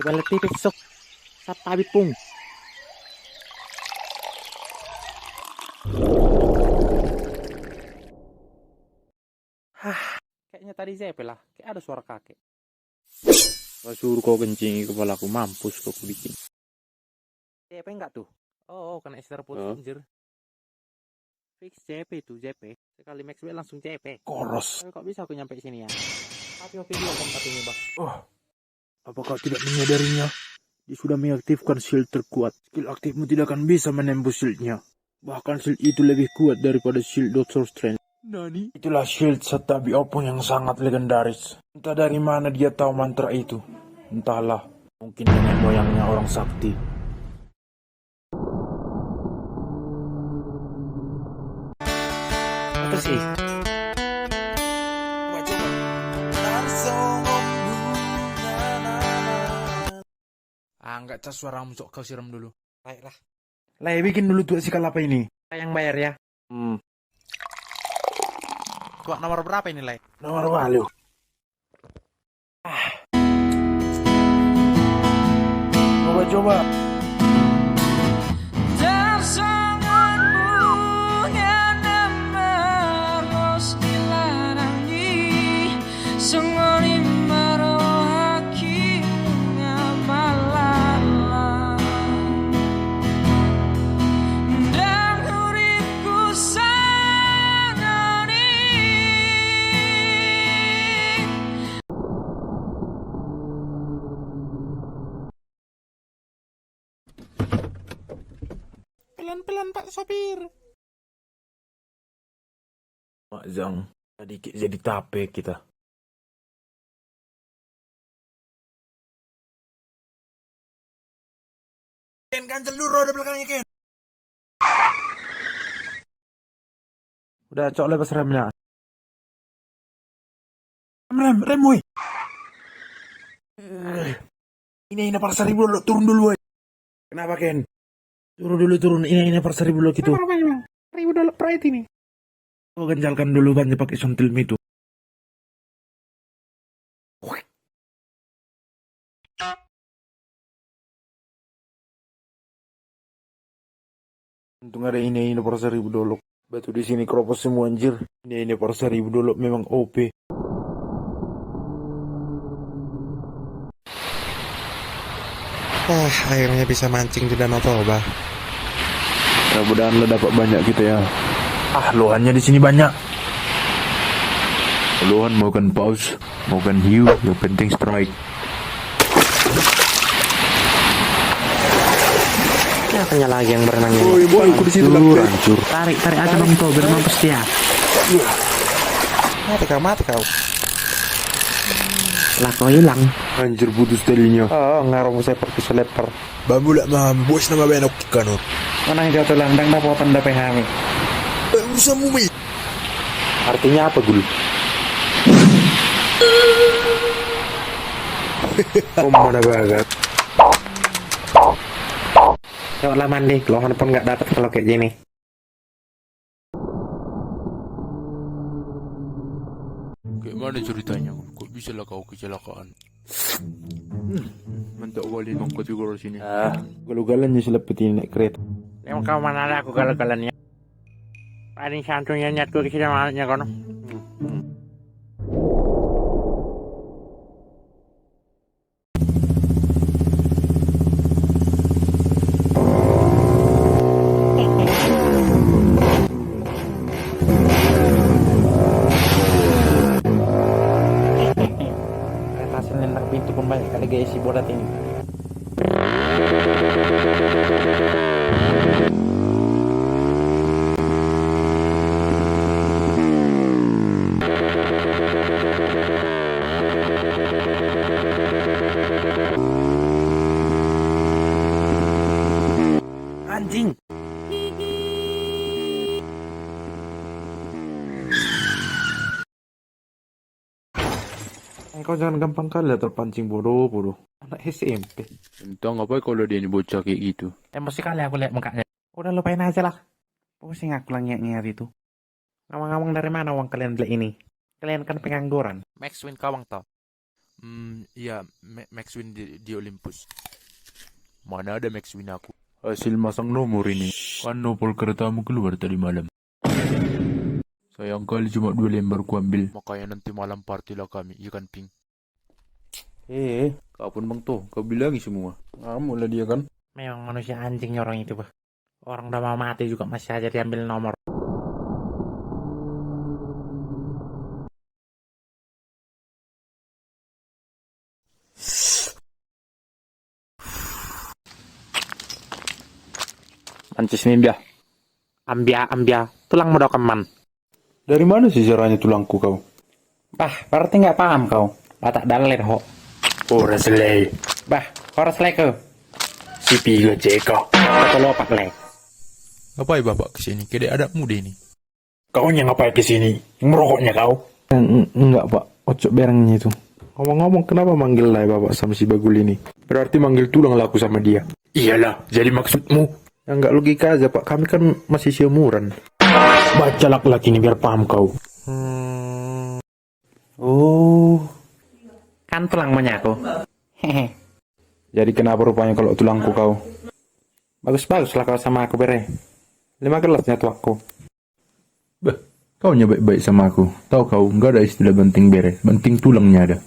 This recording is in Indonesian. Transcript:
Coba lihat TV sok. Satabi pung. Hah, kayaknya tadi ZP lah. Kayak ada suara kakek. Gak suruh kau kencingi kepalaku, mampus kau bikin. ZP enggak tuh? Oh, kena istirahat putus anjir. Fix JP itu, JP. Sekali Maxwell langsung JP. Koros. Tapi kok bisa aku nyampe sini ya? Tapi video keempat ini, Bang. Oh, apakah tidak menyadarinya? Dia sudah mengaktifkan shield terkuat. Skill aktifmu tidak akan bisa menembus shieldnya. Bahkan shield itu lebih kuat daripada shield Doctor Strange. Nani? Itulah shield Satabi Opung yang sangat legendaris. Entah dari mana dia tahu mantra itu. Entahlah, mungkin nenek moyangnya orang sakti. Apa sih? Enggak cas suaramu sok kau siram dulu. Baiklah. Lah, bikin dulu tuh sikal apa ini? Saya yang bayar ya. Tuh, nomor berapa ini, Lai? Nomor walu. Coba. Pelan-pelan, Pak Sopir. Mak Zang, tadi jadi tape kita. Ken, cancel dulu roda belakangnya, Ken. Udah, cok lepas remnya. Rem, woi. Ini pasar ribu dulu, turun dulu, woi. Kenapa, Ken? Turun. Ini pasar ribu dulu gitu. $1,000 pride ini. Oh, ganjalkan dulu bannya pakai sontil itu. Untung ada ini pasar ribu dulu. Batu di sini keropos semua anjir. Ini pasar ribu dulu memang OP. Akhirnya bisa mancing di Danau Toba. Mudah-mudahan lo dapat banyak gitu ya. Lohannya di sini banyak. Lohan mau kan paus, mau kan hiu, yang penting strike. Siapanya lagi yang berenang ini? Boy, aku di situ hancur. Tarik aja Bang To, biar mampus dia. Mati kau. Lah kau hilang. Anjir putus talinya. Oh, ngaruh saya pergi seleper. Bambu lah bos nama benok kanut. Menang jatuh landang dapat tanda PHM. Urusan mumi. Artinya apa, Gul? Mana banget. Yuk lah mandi, keluhan pun nggak dapat kalau kayak gini. Kayak mana ceritanya? Kok bisa lah kau kecelakaan? Mantap kali ngangkut juga di sini. Galau-galannya selepet ini naik kereta. Emang kau mana ada aku galau-galannya? Paling santunya nyat gue kesini malahnya kono. Hasil nendang pintu pun banyak kali guys si bodat ini. Anjing. Kau jangan gampang kali lah terpancing bodoh. Anak SMP. Entah ngapain kalau dia ini bocah kayak gitu. Emosi kali aku lihat mukanya. Udah lupain aja lah. Pusing aku lah ngiat itu. Ngomong-ngomong dari mana uang kalian beli ini? Kalian kan pengangguran. Max Win kawang toh. Iya, Max Win di Olympus. Mana ada Max Win aku? Hasil masang nomor ini. Kan nopol keretamu keluar tadi malam. Sayang kali cuma 2 lembar ku ambil. Makanya nanti malam party lah kami, iya kan Ping? Kau pun bang tuh, kau bilangi semua. Kamu lah dia kan. Memang manusia anjingnya orang itu, bah. Orang udah mau mati juga masih aja diambil nomor. Ancis Nimbia. Ambia, tulang muda keman. Dari mana sejarahnya tulangku kau? Bah, berarti nggak paham kau. Batak dalir ho. Ora selai. Bah, harus leke. Si piga ceka. Atau lopak le. Ngapain bapak kesini? Kayak ada muda ini. Kau yang ngapain kesini? Merokoknya kau? Enggak pak, ocok berengnya itu. Ngomong-ngomong kenapa manggil lah bapak sama si Bagul ini? Berarti manggil tulang laku sama dia. Iyalah, jadi maksudmu? Ya enggak logika aja pak, kami kan masih seumuran. Baca laki-laki ini biar paham kau. Oh, Kan tulang menyaku. Hehe. jadi kenapa rupanya kalau tulangku kau? Bagus-bagus lah kau sama aku bere. 5 gelasnya tuh aku. Bah, kau baik-baik sama aku. Tahu kau, enggak ada istilah banting bere, banting tulangnya ada.